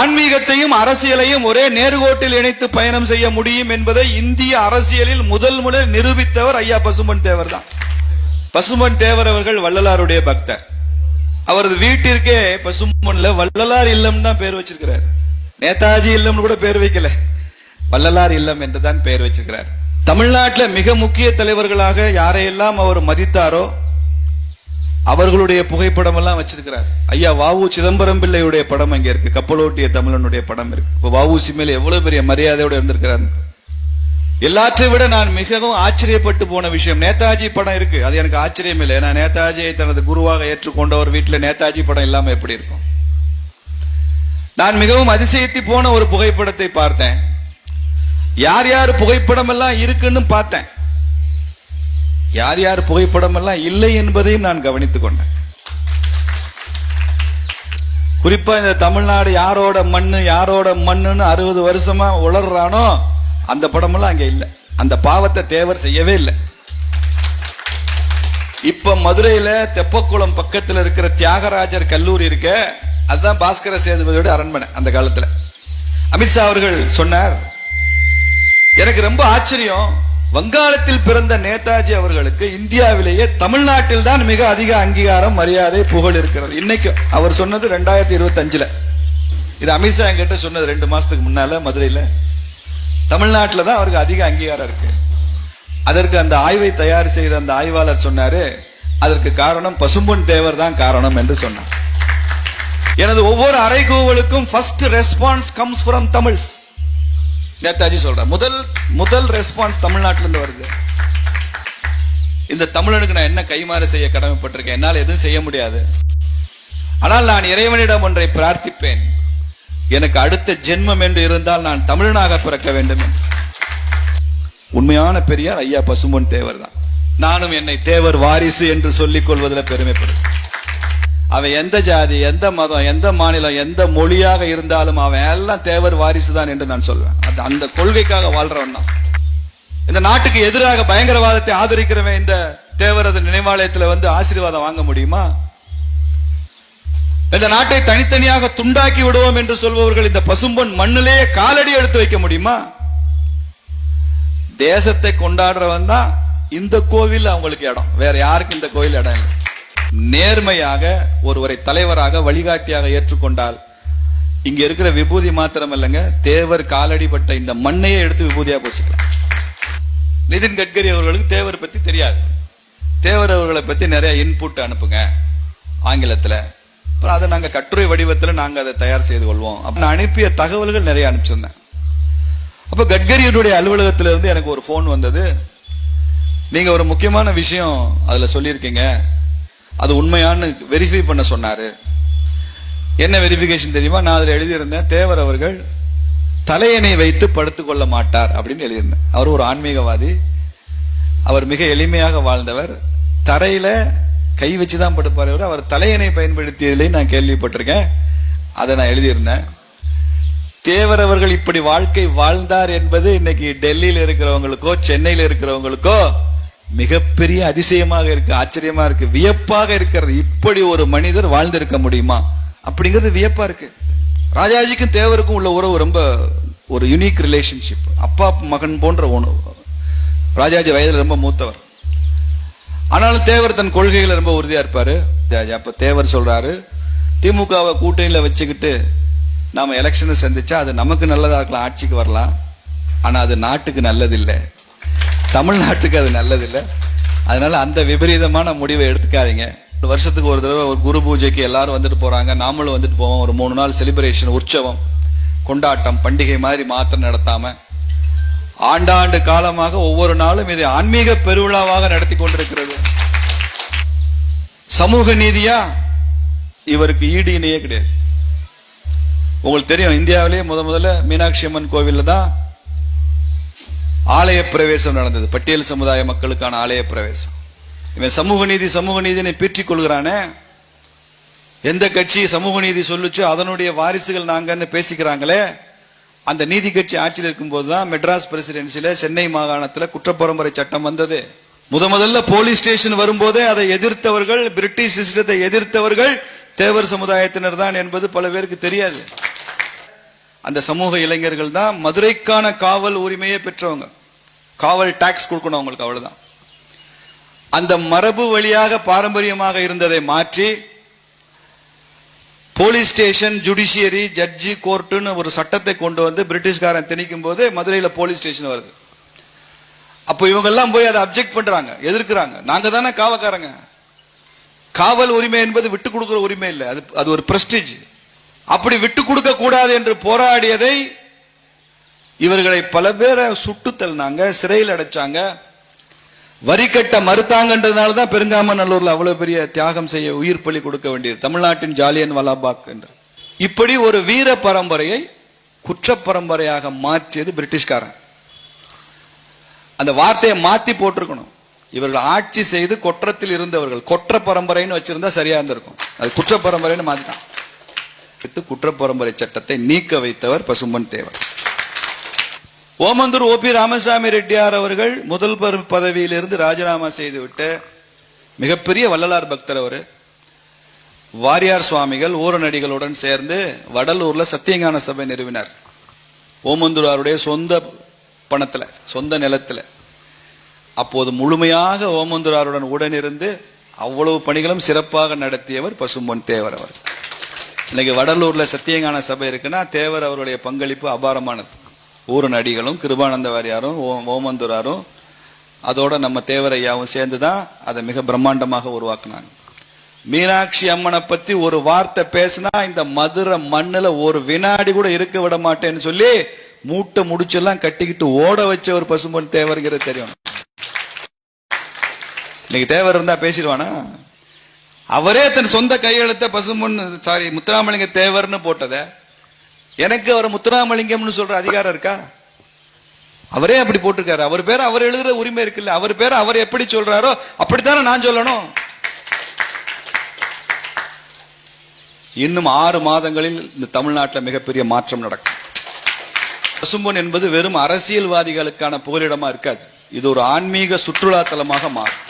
ஆன்மீகத்தையும் அரசியலையும் ஒரே நேர்கோட்டில் இணைத்து பயணம் செய்ய முடியும் என்பதை இந்திய அரசியலில் முதல் நிரூபித்தவர் ஐயா பசும்பொன் தேவர் தான். பசும்பொன் தேவர் அவர்கள் வள்ளலாருடைய பக்தர். அவரது வீட்டிற்கே பசும்பொன்ல வள்ளலார் இல்லம் தான் பேர் வச்சிருக்கிறார். நேதாஜி இல்லம்னு கூட பேர் வைக்கல, வள்ளலார் இல்லம் என்றுதான் பெயர் வச்சிருக்கிறார். தமிழ்நாட்டில் மிக முக்கிய தலைவர்களாக யாரையெல்லாம் அவர் மதித்தாரோ அவர்களுடைய புகைப்படம் எல்லாம் வச்சிருக்கிறார். ஐயா வ.உ. சிதம்பரம் பிள்ளையுடைய படம் அங்க இருக்கு, கப்பலோட்டிய தமிழனுடைய படம் இருக்கு. இப்ப வ.உ.சி மேல எவ்வளவு பெரிய மரியாதையோடு இருந்திருக்கிறார். எல்லாற்றை விட நான் மிகவும் ஆச்சரியப்பட்டு போன விஷயம், நேதாஜி படம் இருக்கு, அது எனக்கு ஆச்சரியம் இல்லை. ஏன்னா நேதாஜியை தனது குருவாக ஏற்றுக்கொண்டவர் வீட்டுல நேதாஜி படம் இல்லாம எப்படி இருக்கும்? நான் மிகவும் அதிசயித்து போன ஒரு புகைப்படத்தை பார்த்தேன். யார் யார் புகைப்படம் எல்லாம் இருக்குன்னு பார்த்தேன். யார் யார் புகைப்படம் எல்லாம் இல்லை என்பதையும் நான் கவனித்துக் கொண்டேன். குறிப்பா இந்த தமிழ்நாடு யாரோட மண்ணுன்னு 60 வருஷமா உளறானோ அந்த படம் எல்லாம் அங்க இல்ல. அந்த பாவத்தை தேவர் செய்யவே இல்லை. இப்ப மதுரையில தெப்பக்குளம் பக்கத்தில் இருக்கிற தியாகராஜர் கல்லூரி இருக்க, அதுதான் பாஸ்கர சேதுபதியோட அரண்மனை. அந்த காலத்துல அமித்ஷா அவர்கள் சொன்னார், எனக்கு ரொம்ப ஆச்சரியம், வங்காளத்தில் பிறந்த நேதாஜி அவர்களுக்கு இந்தியாவிலேயே தமிழ்நாட்டில் தான் மிக அதிக அங்கீகாரம், மரியாதை, புகழ் இருக்கிறது. இன்னைக்கு அவர் சொன்னது 2025. இது அமித்ஷா என்கிட்ட சொன்னது 2 மாசத்துக்கு முன்னால மதுரையில. தமிழ்நாட்டில் தான் அவருக்கு அதிக அங்கீகாரம் இருக்கு. அதற்கு அந்த ஆய்வை தயார் செய்த அந்த ஆய்வாளர் சொன்னாரு, அதற்கு காரணம் பசும்பொன் தேவர் தான் காரணம் என்று சொன்னார். எனது ஒவ்வொரு அறைகூவலுக்கும் first response comes from Tamils. Netaji சொல்ற முதல் ரெஸ்பான்ஸ் தமிழ்நாட்டில இருந்து வருது. இந்த தமிழனுக்கு நான் என்ன கைமாறு செய்ய கடமைப்பட்டிருக்கேன்? என்னால் எதுவும் செய்ய முடியாது. ஆனால் நான் இறைவனிடம் ஒன்றை பிரார்த்திப்பேன், எனக்கு அடுத்த ஜென்மம் என்று இருந்தால் நான் தமிழனாக பிறக்க வேண்டும். உண்மையான பெரியார் ஐயா பசும்பொன் தேவர் தான். நானும் என்னை தேவர் வாரிசு என்று சொல்லிக் கொள்வதில் பெருமைப்படுறேன். அவன் எந்த ஜாதி, எந்த மதம், எந்த மாநிலம், எந்த மொழியாக இருந்தாலும் அவன் எல்லாம் தேவர் வாரிசு தான் என்று நான் சொல்வேன். அந்த கொள்கைக்காக வாழ்றவன் தான். இந்த நாட்டுக்கு எதிராக பயங்கரவாதத்தை ஆதரிக்கிறவன் இந்த தேவரது நினைவாலயத்தில் வந்து ஆசீர்வாதம் வாங்க முடியுமா? இந்த நாட்டை தனித்தனியாக துண்டாக்கி விடுவோம் என்று சொல்பவர்கள் இந்த பசும்பொன் மண்ணிலே காலடி எடுத்து வைக்க முடியுமா? தேசத்தை கொண்டாடுறவன் தான் இந்த கோவில் அவங்களுக்கு இடம், வேற யாருக்கு இந்த கோவில் இடம் இல்லை. நேர்மையாக ஒருவரை தலைவராக வழிகாட்டியாக ஏற்றுக்கொண்டால் இங்க இருக்கிற விபூதி மாத்திரம் இல்லைங்க, தேவர் காலடிப்பட்ட இந்த மண்ணையே எடுத்து விபூதியா பூசிக்கலாம். நிதின் கட்கரி அவர்களுக்கு தேவர் பத்தி தெரியாது. தேவர் அவர்களை பத்தி நிறைய இன்புட் அனுப்புங்க ஆங்கிலத்துல, அதை நாங்க கட்டுரை வடிவத்தில் நாங்க அதை தயார் செய்து கொள்வோம். நான் அனுப்பிய தகவல்கள் நிறைய அனுப்பிச்சிருந்தேன். அப்ப கட்கரியுடைய அலுவலகத்திலிருந்து எனக்கு ஒரு போன் வந்தது. நீங்க ஒரு முக்கியமான விஷயம் அதுல சொல்லியிருக்கீங்க, அது உண்மையான்னு வெரிஃபை பண்ண சொன்னாரு. என்ன வெரிஃபிகேஷன் தெரியுமா? நான் அதில் எழுதியிருந்தேன், தேவர் அவர்கள் தலையணை வைத்து படுத்துக் கொள்ள மாட்டார் அப்படின்னு எழுதியிருந்தேன். அவர் ஒரு ஆன்மீகவாதி, அவர் மிக எளிமையாக வாழ்ந்தவர், தரையில கை வச்சுதான் படுப்பார். அவர் தலையணை பயன்படுத்தியதிலே நான் கேள்விப்பட்டிருக்கேன், அதை நான் எழுதியிருந்தேன். தேவர் அவர்கள் இப்படி வாழ்க்கை வாழ்ந்தார் என்பது இன்னைக்கு டெல்லியில இருக்கிறவங்களுக்கோ சென்னையில இருக்கிறவங்களுக்கோ மிகப்பெரிய அதிசயமாக இருக்கு, ஆச்சரியமா இருக்கு, வியப்பாக இருக்கிறது. இப்படி ஒரு மனிதர் வாழ்ந்திருக்க முடியுமா அப்படிங்கிறது வியப்பா இருக்கு. ராஜாஜிக்கும் தேவருக்கும் உள்ள உறவு ரொம்ப ஒரு யூனிக் ரிலேஷன்ஷிப், அப்பா மகன் போன்ற உணவு. ராஜாஜி வயதில் ரொம்ப மூத்தவர், ஆனாலும் தேவர் தன் கொள்கைகளை ரொம்ப உறுதியா இருப்பாரு. அப்ப தேவர் சொல்றாரு, திமுகவை கூட்டணியில வச்சுக்கிட்டு நாம எலெக்ஷனை சந்திச்சா அது நமக்கு நல்லதா இருக்கலாம், ஆட்சிக்கு வரலாம், ஆனா அது நாட்டுக்கு நல்லதில்லை, தமிழ்நாட்டுக்கு அது நல்லதில்லை. அதனால அந்த விபரீதமான முடிவை எடுத்துக்காதீங்க. வருஷத்துக்கு ஒரு தடவை ஒரு குரு பூஜைக்கு எல்லாரும் வந்துட்டு போறாங்க, நாமளும் வந்துட்டு போவோம். ஒரு 3 நாள் செலிப்ரேஷன், உற்சவம், கொண்டாட்டம், பண்டிகை மாதிரி மாத்திரம் நடத்தாம ஆண்டாண்டு காலமாக ஒவ்வொரு நாளும் இதை ஆன்மீக பெருவிழாவாக நடத்தி கொண்டிருக்கிறது. சமூக நீதியா இவருக்கு ஈடு இணையே கிடையாது. உங்களுக்கு தெரியும், இந்தியாவிலேயே முதல்ல மீனாட்சி அம்மன் கோவில்ல தான் ஆலய பிரவேசம் நடந்தது, பட்டியல் சமுதாய மக்களுக்கான ஆலய பிரவேசம். இவன் சமூக நீதினை பீற்றிக் கொள்கிறானே. எந்த கட்சி சமூக நீதி சொல்லுச்சோ அதனுடைய வாரிசுகள் நாங்கன்னு பேசிக்கிறாங்களே, அந்த நீதி கட்சி ஆட்சியில் இருக்கும் போதுதான் மெட்ராஸ் பிரசிடென்சில சென்னை மாகாணத்துல குற்றப்பரம்பரை சட்டம் வந்தது. முதல்ல போலீஸ் ஸ்டேஷன் வரும்போதே அதை எதிர்த்தவர்கள், பிரிட்டிஷ் சிஸ்டத்தை எதிர்த்தவர்கள் தேவர் சமுதாயத்தினர் தான் என்பது பல பேருக்கு தெரியாது. அந்த சமூக இளைஞர்கள் தான் மதுரைக்கான காவல் உரிமையை பெற்றவங்க. காவல் டாக்ஸ் கொடுக்கணும் அவங்களுக்கு, அவ்வளவுதான். அந்த மரபு வழியாக பாரம்பரியமாக இருந்ததை மாற்றி போலீஸ் ஸ்டேஷன், ஜுடிஷியரி, ஜட்ஜி, கோர்ட்டுன்னு ஒரு சட்டத்தை கொண்டு வந்து பிரிட்டிஷ்காரன் திணிக்கும் போது மதுரையில போலீஸ் ஸ்டேஷன் வருது. அப்போ இவங்க எல்லாம் போய் அதை அப்செக்ட் பண்றாங்க, எதிர்க்கிறாங்க. நாங்க தானே காவக்காரங்க. காவல் உரிமை என்பது விட்டு கொடுக்கிற உரிமை இல்லை, அது ஒரு பிரஸ்டீஜ். அப்படி விட்டு கொடுக்க கூடாது என்று போராடியதை இவர்களை பல பேரை சுட்டு தள்ளினாங்க, சிறையில் அடைச்சாங்க, வரி கட்ட மறுத்தாங்கன்றதுனால தான் பெருங்காமநல்லூர்ல அவ்வளவு பெரிய தியாகம் செய்ய, உயிர் பலி கொடுக்க வேண்டியது. தமிழ்நாட்டின் ஜாலியன் வாலாபாக் என்று இப்படி ஒரு வீர பரம்பரையை குற்ற பரம்பரையாக மாற்றியது பிரிட்டிஷ்காரன். அந்த வார்த்தையை மாத்தி போட்டிருக்கணும். இவர்கள் ஆட்சி செய்து கொற்றத்தில் இருந்தவர்கள், கொற்ற பரம்பரைன்னு வச்சிருந்தா சரியா இருந்திருக்கும். அது குற்ற பரம்பரைன்னு மாத்திட்டான். குற்ற பரம்பரை சட்டத்தை நீக்க வைத்தவர் பசும்பொன் தேவர். ஓமந்தூர் ஓபி ராமசாமி ரெட்டியார் அவர்கள் முதல் பதவியிலிருந்து ராஜினாமா செய்துவிட்டு மிகப்பெரிய வள்ளலார் பக்தர். அவர் வாரியார் சுவாமிகள் ஊரநடிகளுடன் சேர்ந்து வடலூர்ல சத்தியஞான சபை நிறுவினார். ஓமந்தூராருடைய சொந்த பணத்துல, சொந்த நிலத்துல. அப்போது முழுமையாக ஓமந்தூராருடன் உடனிருந்து அவ்வளவு பணிகளும் சிறப்பாக நடத்தியவர் பசும்பொன் தேவர் அவர். இன்னைக்கு வடலூர்ல சத்தியஞான சபை இருக்குன்னா தேவர் அவருடைய பங்களிப்பு அபாரமானது. ஊரநடிகளும் கிருபானந்த வாரியாரும் ஓமந்தூராரும் அதோட நம்ம தேவர் ஐயாவும் சேர்ந்துதான் அதை மிக பிரம்மாண்டமாக உருவாக்குனாங்க. மீனாட்சி அம்மனை பத்தி ஒரு வார்த்தை பேசினா இந்த மதுரை மண்ணுல ஒரு வினாடி கூட இருக்க விட மாட்டேன்னு சொல்லி மூட்டை முடிச்செல்லாம் கட்டிக்கிட்டு ஓட வச்ச ஒரு பசும்பொன் தேவர்ங்கிறது தெரியும். இன்னைக்கு தேவர் இருந்தா பேசிடுவானா? அவரே தன் சொந்த கையெழுத்த பசும்பொன் முத்துராமலிங்க தேவர்னு போட்டத, எனக்கு அவர் முத்துராமலிங்கம்னு சொல்ற அதிகாரம் இருக்கா? அவரே அப்படி போட்டிருக்காரு. அவர் பேரை அவர் எழுதுற உரிமை இருக்குல்ல. அவர் பேரை அவர் எப்படி சொல்றாரோ அப்படித்தானே நான் சொல்லணும். இன்னும் 6 மாதங்களில் இந்த தமிழ்நாட்டில் மிகப்பெரிய மாற்றம் நடக்கும். பசும்பொன் என்பது வெறும் அரசியல்வாதிகளுக்கான புகலிடமா இருக்காது. இது ஒரு ஆன்மீக சுற்றுலா தலமாக மாறும்.